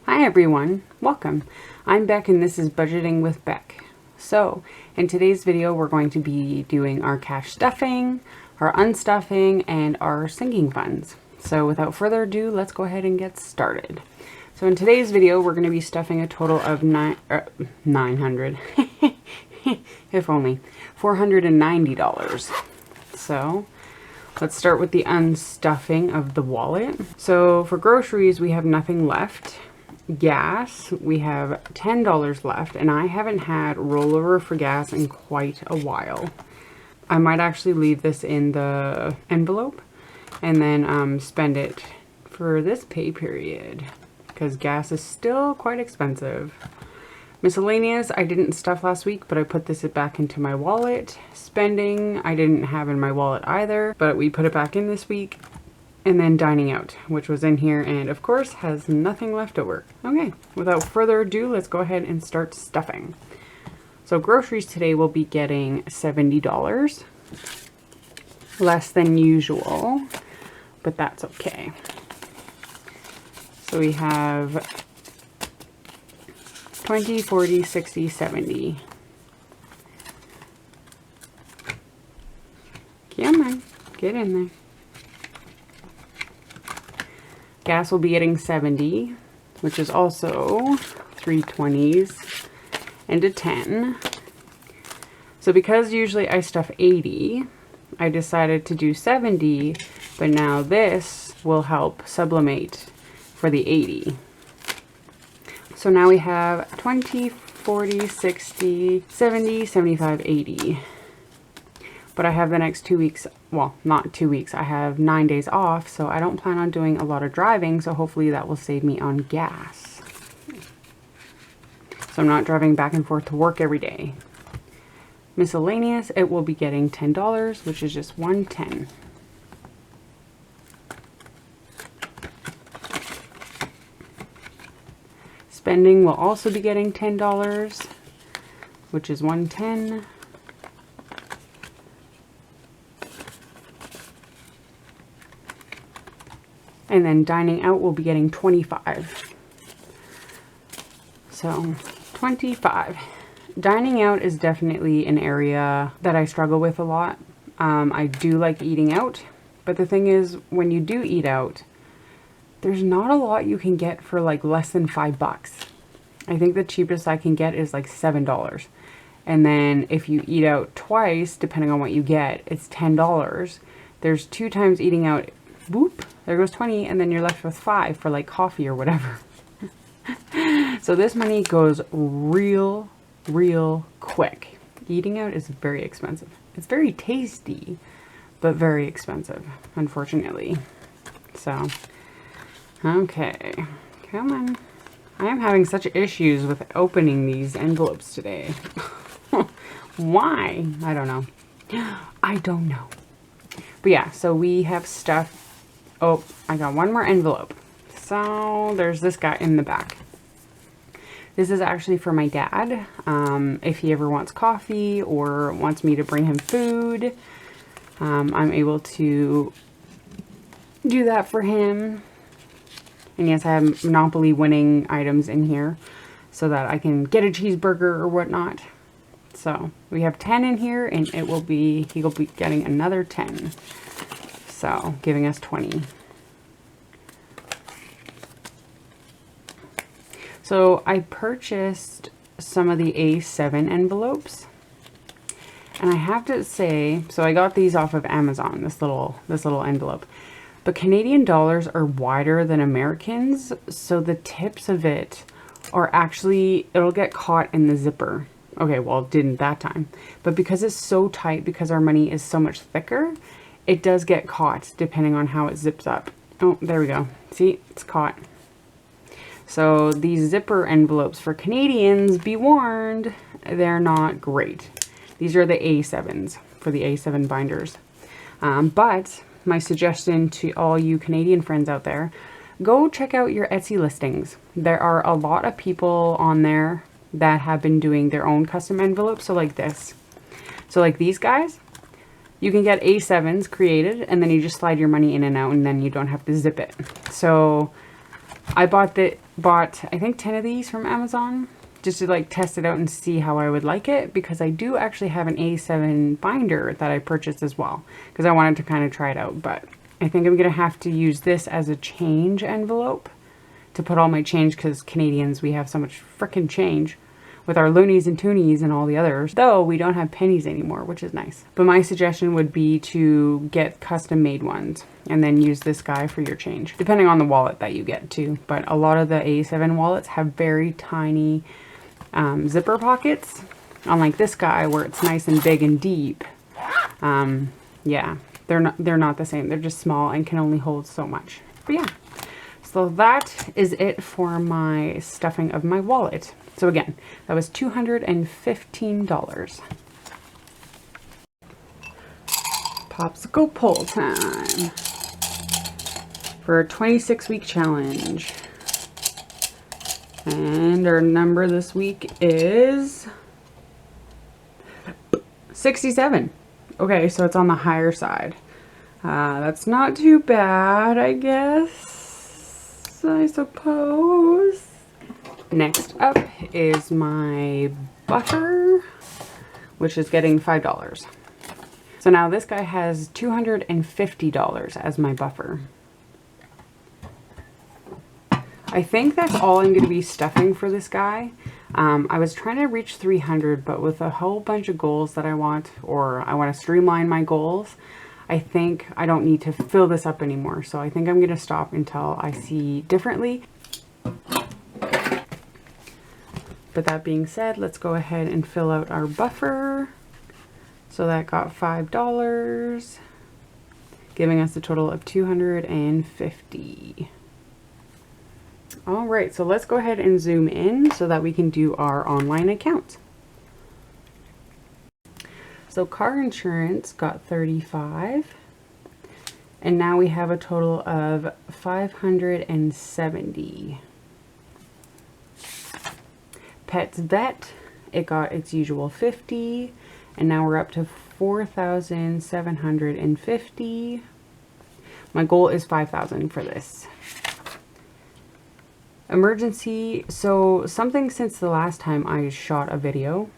Hi everyone, welcome. I'm Beck and this is Budgeting with Beck. So, in today's video we're going to be doing our cash stuffing, our unstuffing, and our sinking funds. So without further ado, let's go ahead and get started. So in today's video we're going to be stuffing a total of 900, if only, $490. So let's start with the unstuffing of the wallet. So for groceries we have nothing left. Gas, we have $10 left, and I haven't had rollover for gas in quite a while. I might actually leave this in the envelope and then spend it for this pay period because gas is still quite expensive. Miscellaneous, I didn't stuff last week, but I put this back into my wallet. Spending, I didn't have in my wallet either, but we put it back in this week. And then dining out, which was in here and of course has nothing left over. Okay, without further ado, let's go ahead and start stuffing. So groceries today will be getting $70, less than usual, but that's okay. So we have 20, 40, 60, 70. Come on, get in there. Gas will be getting 70, which is also 3 20s and a 10. So because usually I stuff 80, I decided to do 70, but now this will help sublimate for the 80. So now we have 20, 40, 60, 70, 75, 80. But I have the next 2 weeks, well, not 2 weeks, I have 9 days off, so I don't plan on doing a lot of driving, so hopefully that will save me on gas. So I'm not driving back and forth to work every day. Miscellaneous, it will be getting $10, which is just 110. Spending will also be getting $10, which is 110. And then dining out will be getting 25. So 25. Dining out is definitely an area that I struggle with a lot. I do like eating out, but the thing is, when you do eat out, there's not a lot you can get for like less than $5. I think the cheapest I can get is like $7. And then if you eat out twice, depending on what you get, it's $10. There's 2 times eating out. Boop, there goes 20, and then you're left with 5 for like coffee or whatever. So this money goes real quick. Eating out is very expensive. It's very tasty, but very expensive, unfortunately. So, okay, come on. I am having such issues with opening these envelopes today. Why? I don't know. I don't know. But yeah, so we have stuff. Oh, I got one more envelope. So there's this guy in the back. This is actually for my dad. If he ever wants coffee or wants me to bring him food, I'm able to do that for him. And yes, I have Monopoly winning items in here so that I can get a cheeseburger or whatnot. So we have 10 in here, and he will be getting another 10. So, giving us 20. So, I purchased some of the A7 envelopes. And I have to say, so I got these off of Amazon, this little envelope. But Canadian dollars are wider than Americans, so the tips of it are actually, it'll get caught in the zipper. Okay, well, it didn't that time. But because it's so tight, because our money is so much thicker, it does get caught depending on how it zips up. Oh, there we go. See, it's caught. So these zipper envelopes for Canadians, be warned, they're not great. These are the A7s for the A7 binders. But my suggestion to all you Canadian friends out there, go check out your Etsy listings. There are a lot of people on there that have been doing their own custom envelopes. So like this. So like these guys, you can get A7s created and then you just slide your money in and out and then you don't have to zip it. So I bought I think 10 of these from Amazon just to like test it out and see how I would like it, because I do actually have an A7 binder that I purchased as well because I wanted to kind of try it out. But I think I'm gonna have to use this as a change envelope to put all my change, because Canadians, we have so much frickin' change with our loonies and toonies and all the others, though we don't have pennies anymore, which is nice. But my suggestion would be to get custom made ones and then use this guy for your change, depending on the wallet that you get too. But a lot of the A7 wallets have very tiny zipper pockets, unlike this guy where it's nice and big and deep. Yeah, they're not the same. They're just small and can only hold so much. But yeah, so that is it for my stuffing of my wallet. So again, that was $215. Popsicle pull time for a 26-week challenge. And our number this week is 67. Okay, so it's on the higher side. That's not too bad, I guess, I suppose. Next up is my buffer, which is getting $5. So now this guy has $250 as my buffer. I think that's all I'm going to be stuffing for this guy. I was trying to reach 300, but with a whole bunch of goals that I want, or I want to streamline my goals, I think I don't need to fill this up anymore. So I think I'm going to stop until I see differently. But that being said, let's go ahead and fill out our buffer. So that got $5, giving us a total of $250. All right, so let's go ahead and zoom in so that we can do our online account. So car insurance got $35, and now we have a total of $570. Pets vet, it got its usual $50, and now we're up to $4,750. My goal is $5,000 for this. Emergency, so something since the last time I shot a video,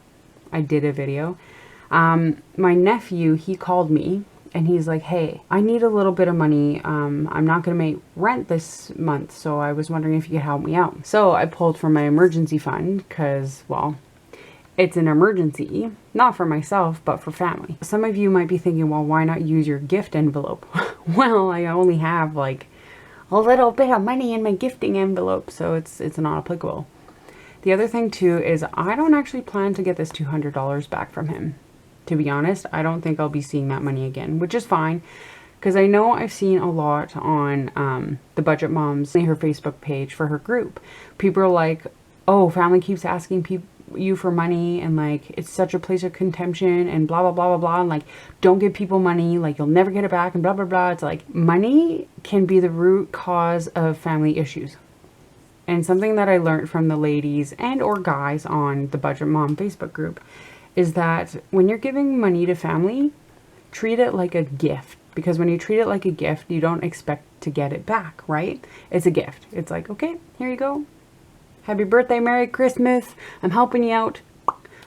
I did a video. My nephew, he called me and he's like, hey, I need a little bit of money. I'm not going to make rent this month, so I was wondering if you could help me out. So I pulled from my emergency fund because, well, it's an emergency, not for myself, but for family. Some of you might be thinking, well, why not use your gift envelope? Well, I only have like a little bit of money in my gifting envelope, so it's not applicable. The other thing too is I don't actually plan to get this $200 back from him. To be honest, I don't think I'll be seeing that money again, which is fine, because I know I've seen a lot on the Budget Moms, her Facebook page for her group. People are like, oh, family keeps asking you for money, and like it's such a place of contention and blah blah blah blah blah, and like don't give people money, like you'll never get it back and blah blah blah. It's like money can be the root cause of family issues. And something that I learned from the ladies and or guys on the Budget Mom Facebook group is that when you're giving money to family, treat it like a gift, because when you treat it like a gift, you don't expect to get it back, right? It's a gift. It's like, okay, here you go. Happy birthday, Merry Christmas. I'm helping you out.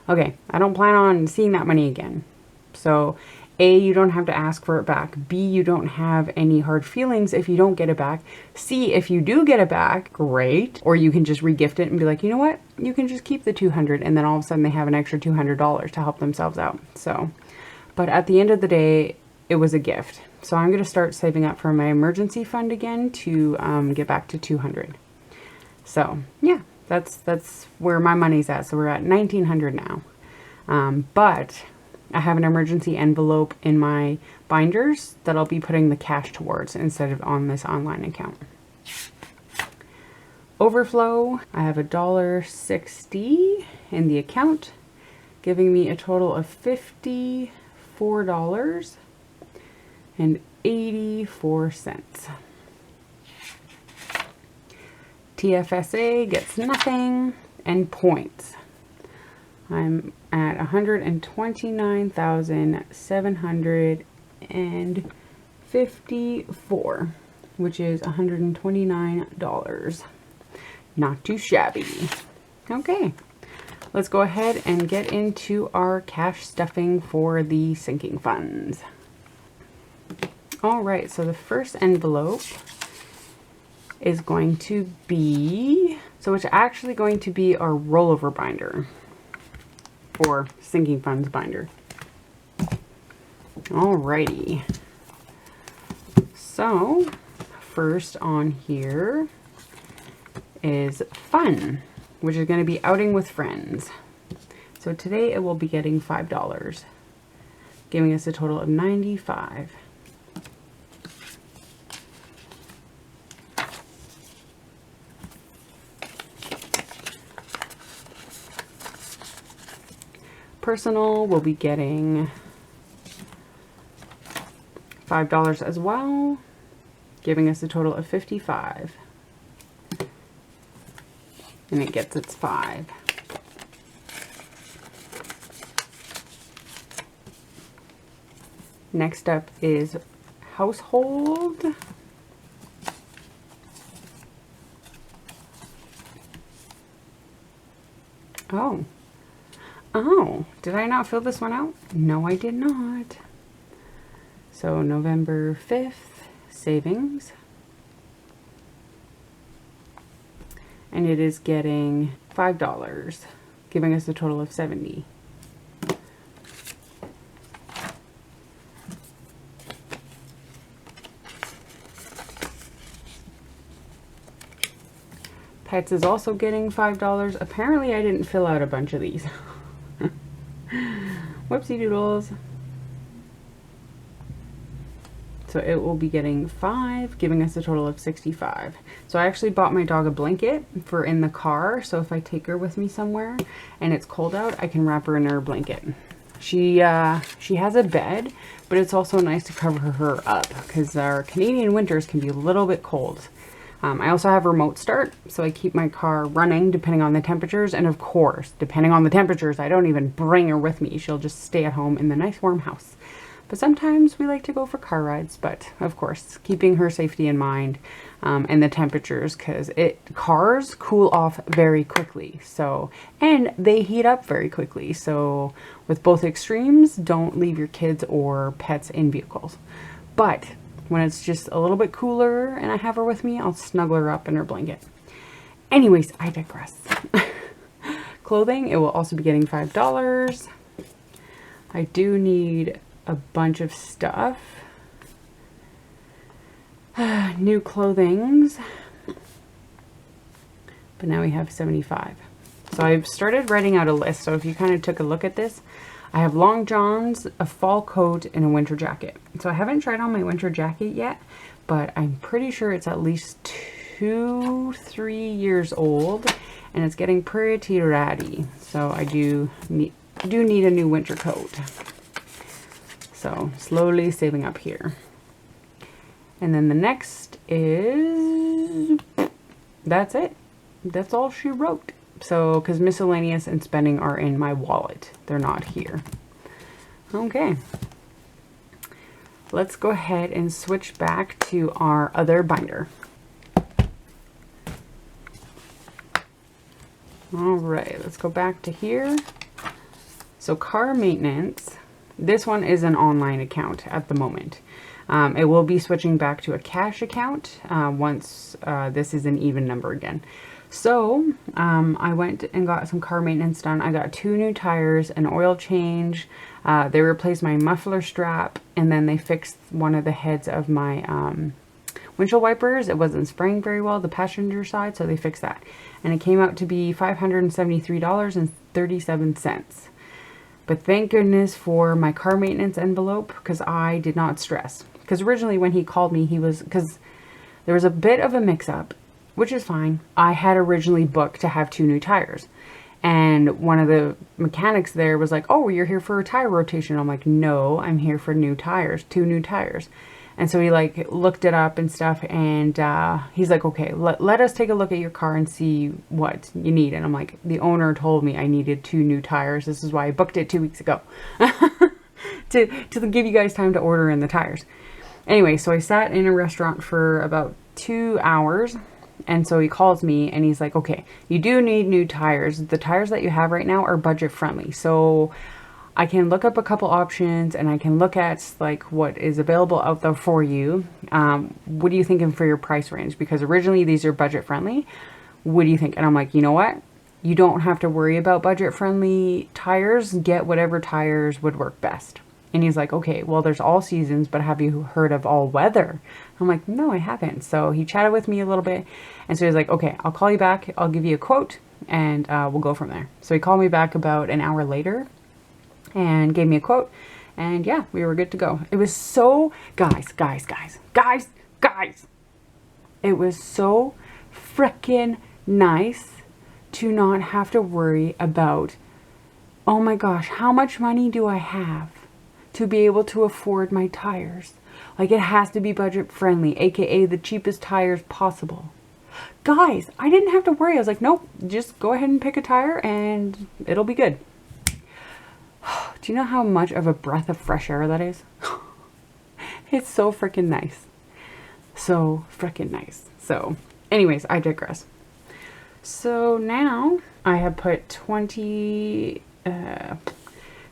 Okay, I don't plan on seeing that money again. So A, you don't have to ask for it back. B, you don't have any hard feelings if you don't get it back. C, if you do get it back, great. Or you can just regift it and be like, you know what? You can just keep the $200, and then all of a sudden they have an extra $200 to help themselves out. So, but at the end of the day, it was a gift. So I'm going to start saving up for my emergency fund again to get back to $200. So yeah, that's where my money's at. So we're at $1,900 now. But I have an emergency envelope in my binders that I'll be putting the cash towards instead of on this online account. Overflow, I have $1.60 in the account, giving me a total of $54.84. TFSA gets nothing, and points. I'm at 129,754. which is $129. Not too shabby. Okay, let's go ahead and get into our cash stuffing for the sinking funds. All right, so the first envelope is going to be, so it's actually going to be our rollover binder or sinking funds binder. Alrighty. So first on here is fun, which is going to be outing with friends. So today it will be getting $5, giving us a total of $95. Personal will be getting $5 as well, giving us a total of $55. And it gets its 5. Next up is household. Oh, did I not fill this one out? No, I did not. So November 5th, savings. And it is getting $5, giving us a total of $70. Pets is also getting $5. Apparently I didn't fill out a bunch of these. Whoopsie doodles. So it will be getting 5, giving us a total of 65. So I actually bought my dog a blanket for in the car. So if I take her with me somewhere and it's cold out, I can wrap her in her blanket. She has a bed, but it's also nice to cover her up because our Canadian winters can be a little bit cold. I also have remote start, so I keep my car running depending on the temperatures. And of course, depending on the temperatures, I don't even bring her with me. She'll just stay at home in the nice warm house. But sometimes we like to go for car rides, but of course, keeping her safety in mind and the temperatures, because cars cool off very quickly. So, and they heat up very quickly. So with both extremes, don't leave your kids or pets in vehicles. But when it's just a little bit cooler and I have her with me, I'll snuggle her up in her blanket. Anyways, I digress. Clothing, it will also be getting $5. I do need a bunch of stuff. New clothings. But now we have 75. So I've started writing out a list. So if you kind of took a look at this, I have long johns, a fall coat, and a winter jacket. So I haven't tried on my winter jacket yet, but I'm pretty sure it's at least 2-3 years old, and it's getting pretty ratty. So I do need a new winter coat. So slowly saving up here. And then the next is, that's it. That's all she wrote. So, because miscellaneous and spending are in my wallet. They're not here. Okay. Let's go ahead and switch back to our other binder. All right, let's go back to here. So car maintenance, this one is an online account at the moment. It will be switching back to a cash account once this is an even number again. So I went and got some car maintenance done. I got 2 new tires, an oil change. They replaced my muffler strap, and then they fixed one of the heads of my windshield wipers. It wasn't spraying very well, the passenger side, so they fixed that. And it came out to be $573.37. But thank goodness for my car maintenance envelope, because I did not stress. Because originally when he called me, because there was a bit of a mix-up, which is fine. I had originally booked to have 2 new tires. And one of the mechanics there was like, oh, you're here for a tire rotation. I'm like, no, I'm here for new tires, 2 new tires. And so he like looked it up and stuff. And he's like, okay, let us take a look at your car and see what you need. And I'm like, the owner told me I needed 2 new tires. This is why I booked it 2 weeks ago. to give you guys time to order in the tires. Anyway, so I sat in a restaurant for about 2 hours. And so he calls me and he's like, okay, you do need new tires. The tires that you have right now are budget friendly. So I can look up a couple options and I can look at like what is available out there for you. What are you thinking for your price range? Because originally these are budget friendly. What do you think? And I'm like, you know what? You don't have to worry about budget friendly tires. Get whatever tires would work best. And he's like, okay, well, there's all seasons, but have you heard of all weather? I'm like, no, I haven't. So he chatted with me a little bit. And so he's like, okay, I'll call you back. I'll give you a quote and we'll go from there. So he called me back about an hour later and gave me a quote. And yeah, we were good to go. It was so, guys. It was so freaking nice to not have to worry about, oh my gosh, how much money do I have to be able to afford my tires? Like, it has to be budget friendly, aka the cheapest tires possible. Guys, I didn't have to worry. I was like, nope, just go ahead and pick a tire and it'll be good. Do you know how much of a breath of fresh air that is? It's so freaking nice. So freaking nice. So anyways, I digress. So now I have put 20,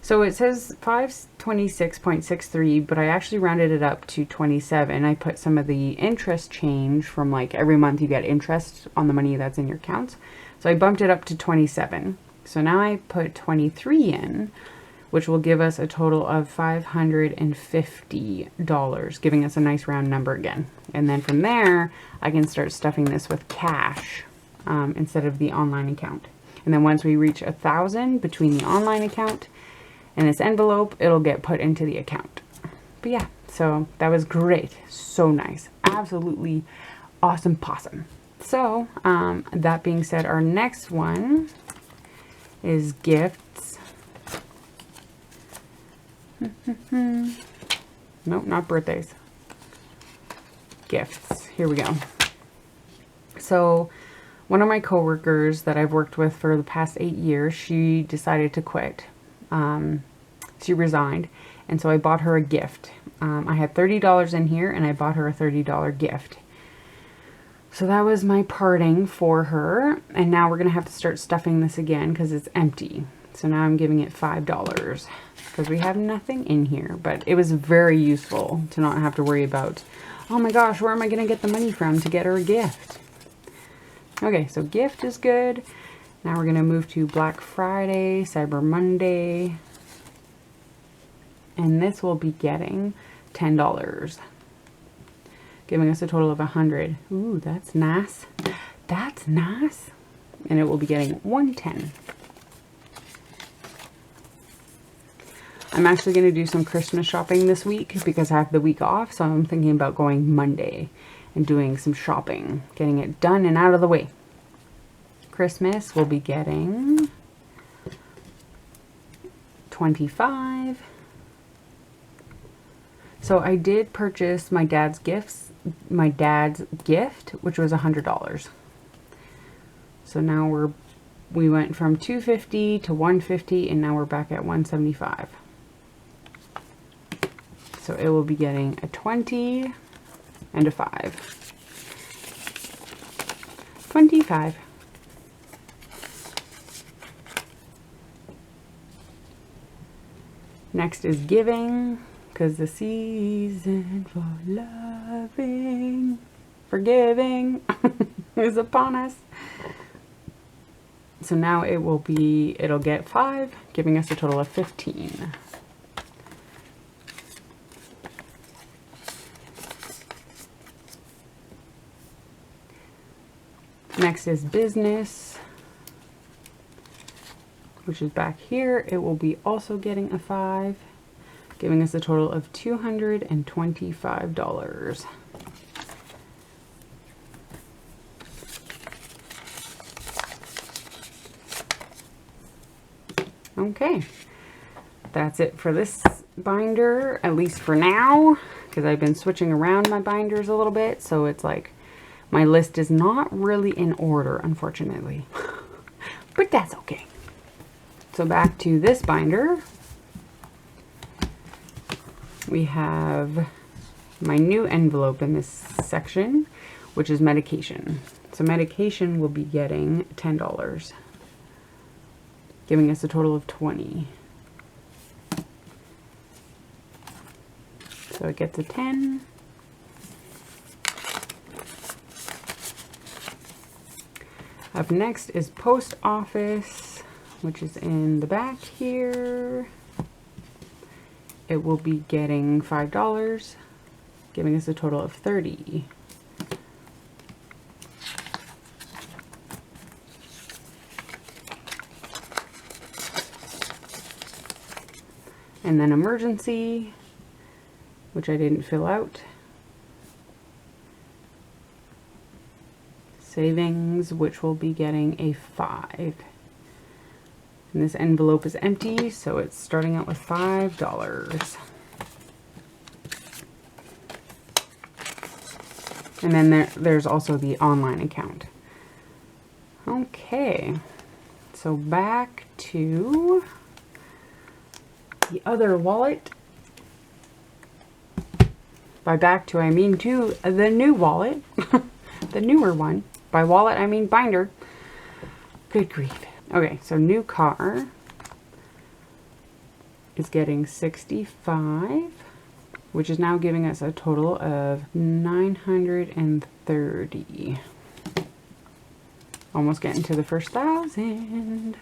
so it says 526.63, but I actually rounded it up to 27. I put some of the interest change from, like, every month you get interest on the money that's in your accounts. So I bumped it up to 27. So now I put 23 in, which will give us a total of $550, giving us a nice round number again. And then from there, I can start stuffing this with cash instead of the online account. And then once we reach 1,000 between the online account and this envelope, it'll get put into the account. But yeah, so that was great. So nice. Absolutely awesome possum. So that being said, our next one is gifts. Nope, not birthdays. Gifts. Here we go. So one of my coworkers that I've worked with for the past 8 years, she decided to quit. She resigned, and so I bought her a gift. I had $30 in here, and I bought her a $30 gift. So that was my parting for her, and now we're gonna have to start stuffing this again because it's empty. So now I'm giving it $5 because we have nothing in here, but it was very useful to not have to worry about, oh my gosh, where am I gonna get the money from to get her a gift? Okay, so gift is good. Now we're gonna move to Black Friday, Cyber Monday, and this will be getting $10, giving us a total of 100. Ooh, that's nice. That's nice. And it will be getting 110. I'm actually going to do some Christmas shopping this week because I have the week off, so I'm thinking about going Monday and doing some shopping, getting it done and out of the way. Christmas will be getting 25. So I did purchase my dad's gift, which was $100. So now we went from $250 to $150, and now we're back at $175. So it will be getting a 20 and a 5. 25. Next is giving, because the season for loving, forgiving is upon us. So now it'll get 5, giving us a total of 15. Next is business, which is back here. It will be also getting a 5, giving us a total of $225. Okay, that's it for this binder, at least for now, because I've been switching around my binders a little bit, so it's like my list is not really in order, unfortunately, but that's okay. So back to this binder, we have my new envelope in this section, which is medication. So medication will be getting $10, giving us a total of 20. So it gets a 10. Up next is post office, which is in the back here. It will be getting $5, giving us a total of 30. And then emergency, which I didn't fill out. Savings, which will be getting a 5. And this envelope is empty, so it's starting out with $5. And then there's also the online account. Okay, so back to the other wallet. By back to, I mean to the new wallet. The newer one. By wallet, I mean binder. Good grief. Okay, so new car is getting 65, which is now giving us a total of 930. Almost getting to the first 1,000.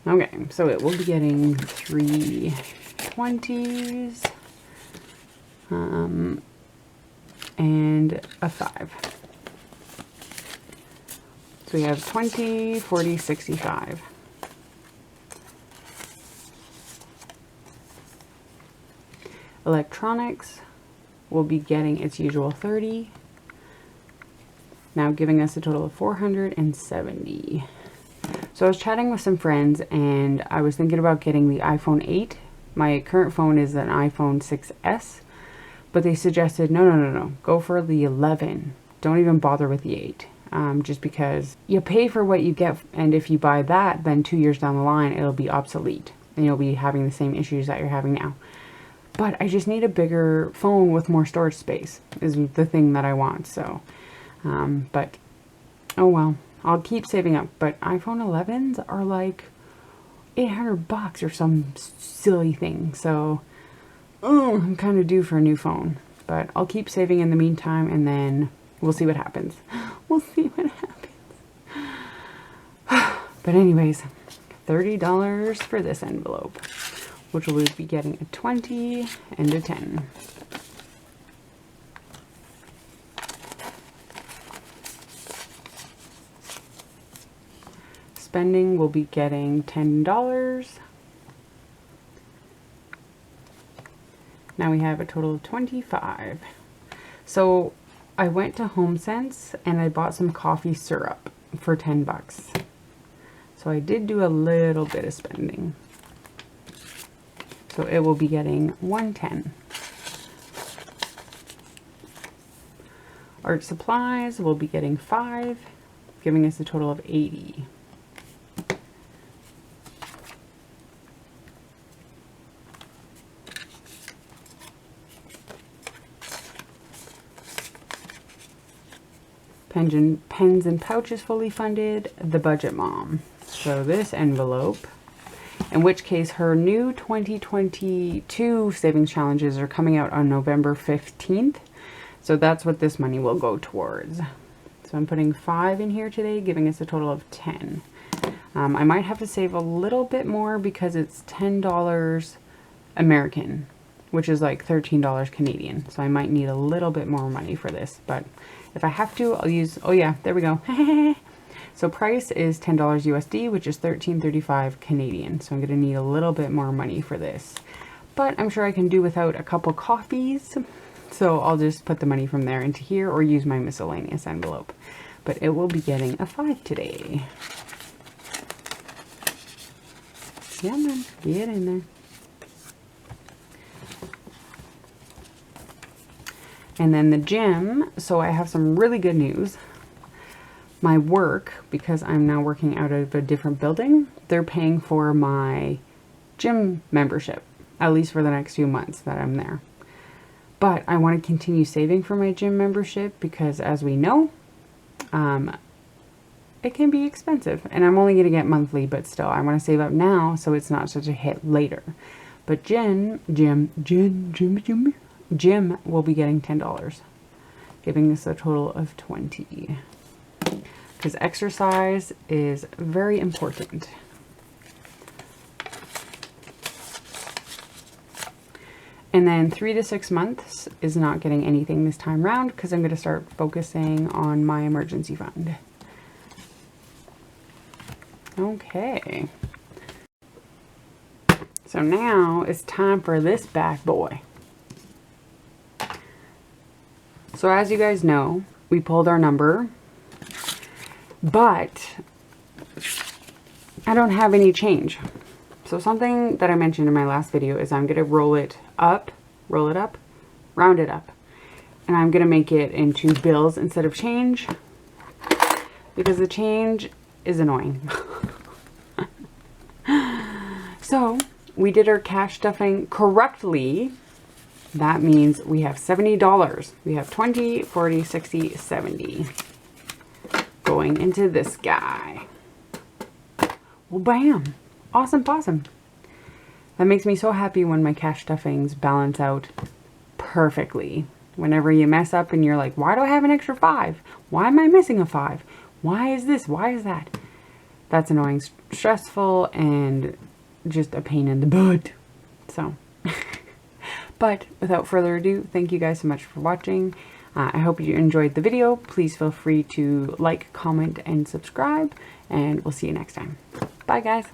Okay, so it will be getting 3 20s and a 5. So we have 20, 40, 65. Electronics will be getting its usual 30. Now giving us a total of 470. So I was chatting with some friends and I was thinking about getting the iPhone 8. My current phone is an iPhone 6S, but they suggested no, go for the 11. Don't even bother with the 8. Just because you pay for what you get, and if you buy that, then 2 years down the line it'll be obsolete and you'll be having the same issues that you're having now. But I just need a bigger phone with more storage space is the thing that I want. So but oh well, I'll keep saving up. But iPhone 11s are like $800 or some silly thing, so I'm kind of due for a new phone. But I'll keep saving in the meantime, and then we'll see what happens. We'll see what happens. But anyways, $30 for this envelope, which will be getting a 20 and a 10. Spending will be getting $10. Now we have a total of 25. So I went to HomeSense and I bought some coffee syrup for $10. So I did do a little bit of spending. So it will be getting 110. Art supplies will be getting 5, giving us a total of 80. Pens and pouches fully funded, the budget mom. So this envelope, in which case her new 2022 savings challenges are coming out on November 15th. So that's what this money will go towards. So I'm putting 5 in here today, giving us a total of 10. I might have to save a little bit more because it's $10 American, which is like $13 Canadian. So I might need a little bit more money for this, but if I have to, I'll use, oh yeah, there we go. So price is $10 USD, which is $13.35 Canadian. So I'm going to need a little bit more money for this, but I'm sure I can do without a couple coffees. So I'll just put the money from there into here or use my miscellaneous envelope. But it will be getting a 5 today. Yeah, man, get in there. And then the gym, so I have some really good news. My work, because I'm now working out of a different building, they're paying for my gym membership, at least for the next few months that I'm there. But I want to continue saving for my gym membership because, as we know, it can be expensive. And I'm only going to get monthly, but still, I want to save up now so it's not such a hit later. But gym will be getting $10, giving us a total of $20. Because exercise is very important. And then 3 to 6 months is not getting anything this time around because I'm going to start focusing on my emergency fund. Okay. So now it's time for this bad boy. So as you guys know, we pulled our number, but I don't have any change. So something that I mentioned in my last video is I'm going to roll it up, round it up. And I'm going to make it into bills instead of change because the change is annoying. So we did our cash stuffing correctly. That means we have $70. We have 20, 40, 60, 70 going into this guy. Well, bam. Awesome possum. That makes me so happy when my cash stuffings balance out perfectly. Whenever you mess up and you're like, why do I have an extra 5? Why am I missing a 5? Why is this? Why is that? That's annoying, stressful, and just a pain in the butt. So, but without further ado, thank you guys so much for watching. I hope you enjoyed the video. Please feel free to like, comment, and subscribe, and we'll see you next time. Bye, guys.